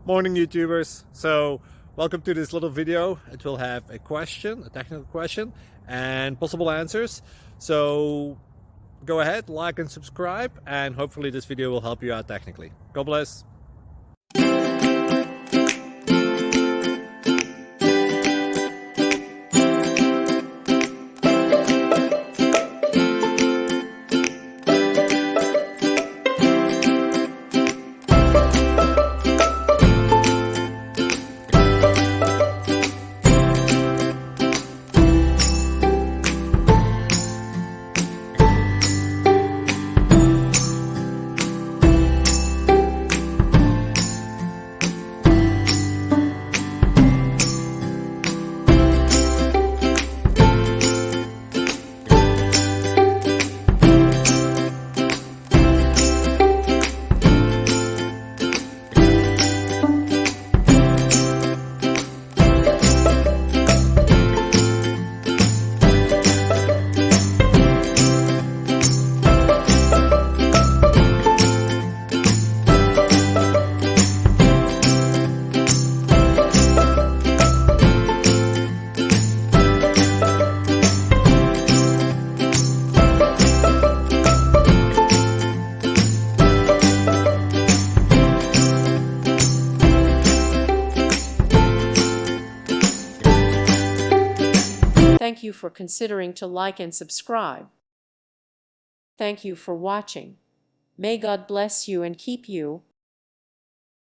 Morning YouTubers. So welcome to this little video. It will have a question, a technical question, and possible answers. So go ahead, like and subscribe, and hopefully this video will help you out technically. God bless. Thank you for considering to like and subscribe. Thank you for watching. May God bless you and keep you.